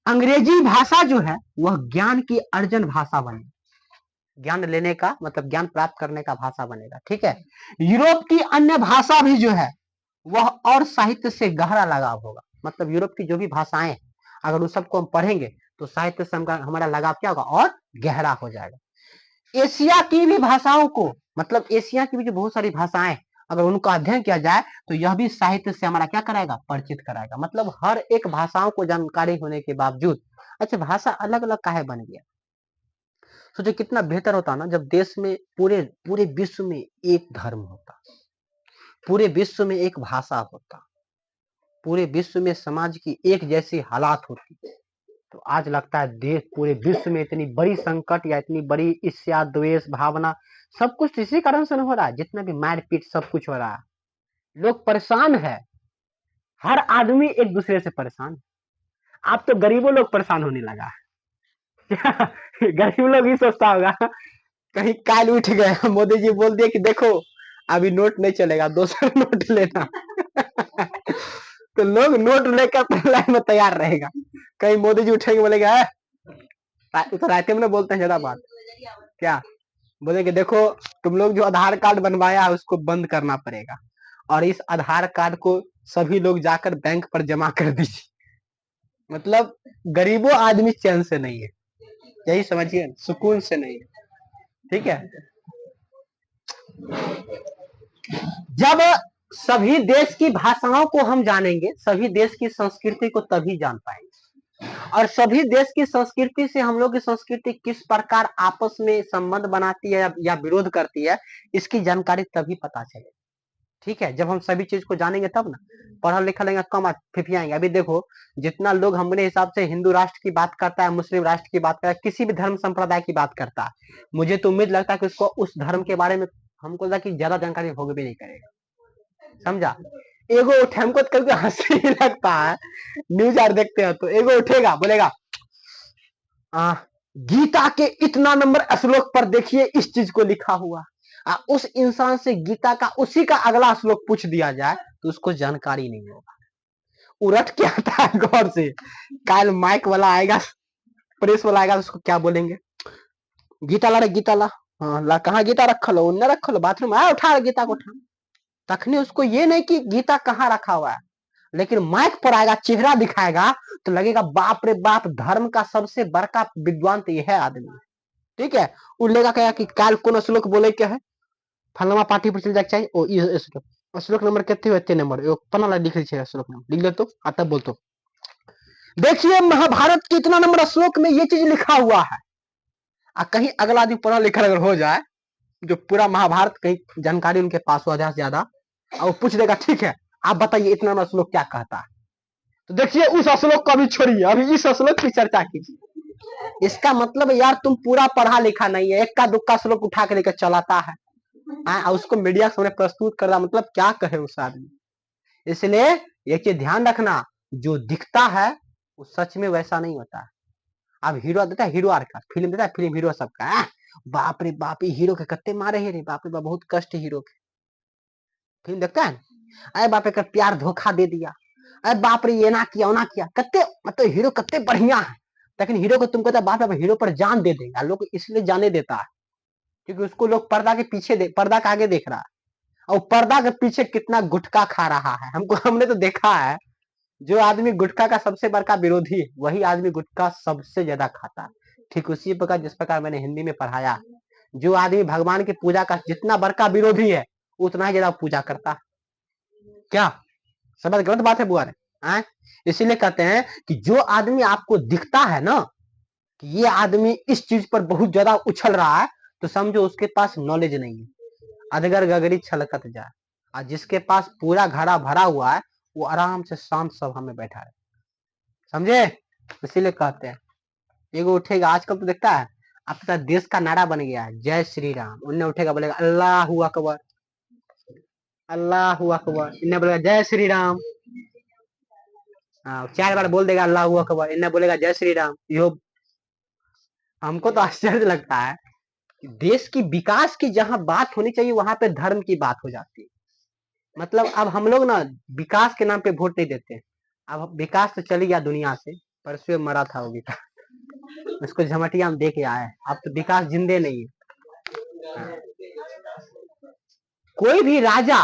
अंग्रेजी भाषा जो है वह ज्ञान की अर्जन भाषा बनेगी, ज्ञान लेने का मतलब ज्ञान प्राप्त करने का भाषा बनेगा। ठीक है, यूरोप की अन्य भाषा भी जो है वह और साहित्य से गहरा लगाव होगा। मतलब यूरोप की जो भी भाषाएं अगर उस सबको हम पढ़ेंगे तो साहित्य से हमारा लगाव क्या होगा, और गहरा हो जाएगा। एशिया की भी भाषाओं को, मतलब एशिया की भी जो बहुत सारी भाषाएं अगर उनका अध्ययन किया जाए तो यह भी साहित्य से हमारा क्या कराएगा, परिचित कराएगा। मतलब हर एक भाषाओं को जानकारी होने के बावजूद, अच्छा भाषा अलग अलग काहे बन गया? सोचो कितना बेहतर होता ना जब देश में पूरे पूरे विश्व में एक धर्म होता, पूरे विश्व में एक भाषा होता, पूरे विश्व में समाज की एक जैसी हालात होती। तो आज लगता है देश पूरे विश्व में इतनी बड़ी संकट या इतनी बड़ी ईर्ष्या द्वेष भावना सब कुछ इसी कारण से हो रहा है। जितना भी मारपीट सब कुछ हो रहा है, लोग परेशान है, हर आदमी एक दूसरे से परेशान। अब तो गरीबों लोग परेशान होने लगा है। गरीब लोग ही सोचता होगा कहीं काल उठ गए, मोदी जी बोल दिए कि देखो अभी नोट नहीं चलेगा, दूसरा नोट लेना। तो लोग नोट लेकर लाइन में तैयार रहेगा। कहीं मोदी जी उठेंगे बोलेगा तो रायते में बोलते हैं ज्यादा बात क्या, बोलेंगे देखो तुम लोग जो आधार कार्ड बनवाया है उसको बंद करना पड़ेगा, और इस आधार कार्ड को सभी लोग जाकर बैंक पर जमा कर दीजिए। मतलब गरीबों आदमी चैन से नहीं है, यही समझिए, सुकून से नहीं है। ठीक है, जब सभी देश की भाषाओं को हम जानेंगे, सभी देश की संस्कृति को तभी जान पाएंगे। और सभी देश की संस्कृति से हम लोग की संस्कृति किस प्रकार आपस में संबंध बनाती है या विरोध करती है, इसकी जानकारी तभी पता चलेगी। ठीक है, जब हम सभी चीज को जानेंगे तब ना। पढ़ा लिखा लेंगे कम फिफियाएंगे। अभी देखो जितना लोग हमारे हिसाब से हिंदू राष्ट्र की बात करता है, मुस्लिम राष्ट्र की बात करता है, किसी भी धर्म संप्रदाय की बात करता है, मुझे तो उम्मीद लगता है कि उसको उस धर्म के बारे में हमको लगता है कि ज्यादा जानकारी होगी भी नहीं करेगा। समझा? एगो उठे, हमको तो कभी हंसी लगता है न्यूज यार देखते हैं तो एगो उठेगा बोलेगा गीता के इतना नंबर श्लोक पर देखिए इस चीज को लिखा हुआ। उस इंसान से गीता का उसी का अगला श्लोक पूछ दिया जाए तो उसको जानकारी नहीं होगा। उलट के आता है गौर से, कल माइक वाला आएगा, प्रेस वाला आएगा, उसको क्या बोलेंगे, गीता ला रे गीता ला। हाँ ला, कहाँ गीता रखल हो, उन्ने रखल हो बाथरूम, आया उठा गीता को उठा। तखने उसको ये नहीं कि गीता कहाँ रखा हुआ है, लेकिन माइक पर आएगा, चेहरा दिखाएगा तो लगेगा बाप रे बाप, धर्म का सबसे बड़का विद्वान तो यह है आदमी। ठीक है, उल्लेगा कहेगा कि काल कौन श्लोक बोले क्या है, फलमा पार्टी पर चल जाके चाहिए ओ ये श्लोक नंबर कितने हुए, इतने नंबर पन्ना लिख लीजिए, श्लोक नंबर लिख ले तो तब बोल तो देखिए महाभारत के इतना नंबर श्लोक में ये चीज लिखा हुआ है। कहीं अगला आदमी पढ़ा लिखा अगर हो जाए, जो पूरा महाभारत कहीं जानकारी उनके पास हो ज्यादा से ज्यादा, और वो पूछ देगा ठीक है आप बताइए इतना श्लोक क्या कहता है, तो देखिए उस श्लोक को अभी छोड़िए, अभी इस श्लोक की चर्चा कीजिए। इसका मतलब यार तुम पूरा पढ़ा लिखा नहीं है, इक्का दुक्का श्लोक उठा के लेकर चलाता है और उसको मीडिया के सामने प्रस्तुत कर रहा, मतलब क्या कहे उस आदमी। इसलिए एक चीज ध्यान रखना, जो दिखता है वो सच में वैसा नहीं होता है। अब हीरो देता है, हीरो आर का फिल्म देता है, फिल्म हीरो सबका बाप रे बाप, हीरो के कत्ते मारे है रे, बाप रे बाप बहुत कष्ट हीरो के। फिल्म देखता है, अरे बाप रे प्यार धोखा दे दिया, अरे बाप रे ये ना किया वो ना किया, कत्ते मतलब हीरो कत्ते बढ़िया है, लेकिन हीरो को तुम कहता है बाप रे हीरो पर जान दे देगा, लोग इसलिए जाने देता है क्योंकि उसको लोग पर्दा के पीछे पर्दा के आगे देख रहा है, और पर्दा के पीछे कितना गुटखा खा रहा है। हमने तो देखा है, जो आदमी गुटखा का सबसे बड़का विरोधी है वही आदमी गुटखा सबसे ज्यादा खाता है। ठीक उसी प्रकार जिस प्रकार मैंने हिंदी में पढ़ाया, जो आदमी भगवान की पूजा का जितना बड़का विरोधी है उतना ही ज्यादा पूजा करता है। क्या समझ, गलत बात है बुआ रे? इसीलिए कहते हैं कि जो आदमी आपको दिखता है ना कि ये आदमी इस चीज पर बहुत ज्यादा उछल रहा है, तो समझो उसके पास नॉलेज नहीं है, अधगर गगरी छलकत जाए। और जिसके पास पूरा घड़ा भरा हुआ है वो आराम से शांत सभा में बैठा है, समझे। इसीलिए कहते हैं एगो उठेगा, आजकल तो देखता है आपका देश का नारा बन गया है जय श्री राम, उन्हें उठेगा बोलेगा अल्लाहू अकबर, अल्लाहू अकबर, इन्हें बोलेगा जय श्री राम। 4 बार बोल देगा अल्लाहू अकबर, इन्हें बोलेगा जय श्री राम। यो हमको तो आश्चर्य लगता है, देश की विकास की जहां बात होनी चाहिए वहां पे धर्म की बात हो जाती है। मतलब अब हम लोग ना विकास के नाम पे वोट नहीं देते, अब विकास तो चली गया दुनिया से, परसों मरा था वो विकास, उसको झमटिया हम दे के आए, अब तो विकास जिंदे नहीं है। कोई भी राजा,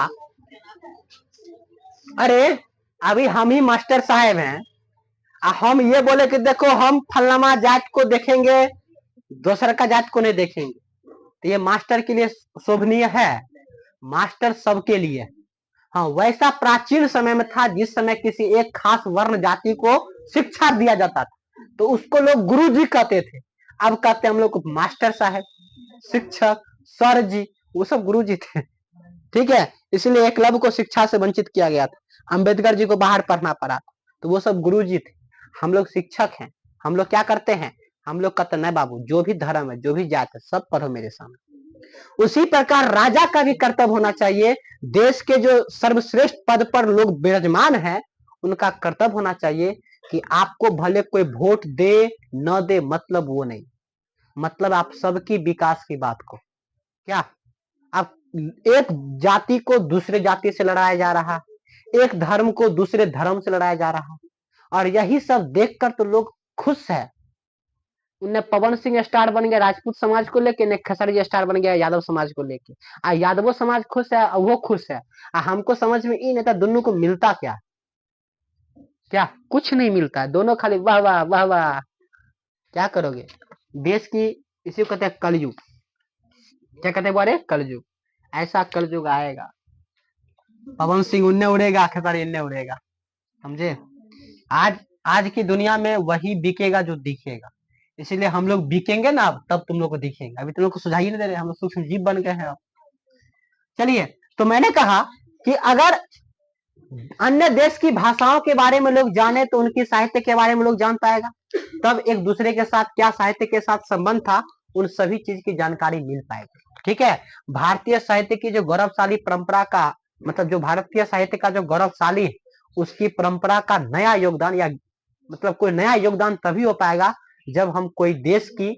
अरे अभी हम ही मास्टर साहब हैं, हम ये बोले कि देखो हम फलाना जात को देखेंगे, दूसरा का जात को नहीं देखेंगे, तो ये मास्टर के लिए शोभनीय है? मास्टर सबके लिए। हाँ, वैसा प्राचीन समय में था जिस समय किसी एक खास वर्ण जाति को शिक्षा दिया जाता था तो उसको लोग गुरु जी कहते थे, अब कहते हैं हम लोग को मास्टर साहब, शिक्षक, सर जी, वो सब गुरु जी थे। ठीक है, इसलिए एकलव्य को शिक्षा से वंचित किया गया था, अंबेडकर जी को बाहर पढ़ना पड़ा था, तो वो सब गुरु जी थे। हम लोग शिक्षक हैं, हम लोग क्या करते हैं, हम लोग कहते नहीं बाबू जो भी धर्म है जो भी जात है सब पढ़ो मेरे सामने। उसी प्रकार राजा का भी कर्तव्य होना चाहिए, देश के जो सर्वश्रेष्ठ पद पर लोग विराजमान हैं उनका कर्तव्य होना चाहिए कि आपको भले कोई वोट दे न दे, मतलब वो नहीं, मतलब आप सबकी विकास की बात को, क्या आप एक जाति को दूसरे जाति से लड़ाया जा रहा है, एक धर्म को दूसरे धर्म से लड़ाया जा रहा है, और यही सब देखकर तो लोग खुश है। उन्हें पवन सिंह स्टार बन गया राजपूत समाज को लेके, ने खेसारी स्टार बन गया यादव समाज को लेके, यादवो समाज खुश है वो खुश है। हमको समझ में ही नहीं था दोनों को मिलता क्या, क्या कुछ नहीं मिलता है, दोनों खाली वाह वाह वाह वाह। क्या करोगे, देश की इसी को कहते हैं कलयुग, क्या कहते हैं बारे कलयुग, ऐसा कलयुग आएगा, पवन सिंह उन्ने उड़ेगा खेसारी इन्ने उड़ेगा, समझे। आज आज की दुनिया में वही बिकेगा जो दिखेगा, इसीलिए हम लोग बिकेंगे ना तब तुम लोग को दिखेगा, अभी तुम लोग को सुझाई नहीं दे रहे, हम लोग सूक्ष्म जीव बन गए हैं। चलिए, तो मैंने कहा कि अगर अन्य देश की भाषाओं के बारे में लोग जाने तो उनकी साहित्य के बारे में लोग जान पाएगा, तब एक दूसरे के साथ क्या साहित्य के साथ संबंध था उन सभी चीज की जानकारी मिल पाएगी। ठीक है, भारतीय साहित्य की जो गौरवशाली परंपरा का, मतलब जो भारतीय साहित्य का जो गौरवशाली उसकी परंपरा का नया योगदान, या मतलब कोई नया योगदान तभी हो पाएगा जब हम कोई देश की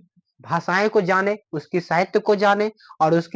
भाषाएं को जाने, उसकी साहित्य को जाने और उसकी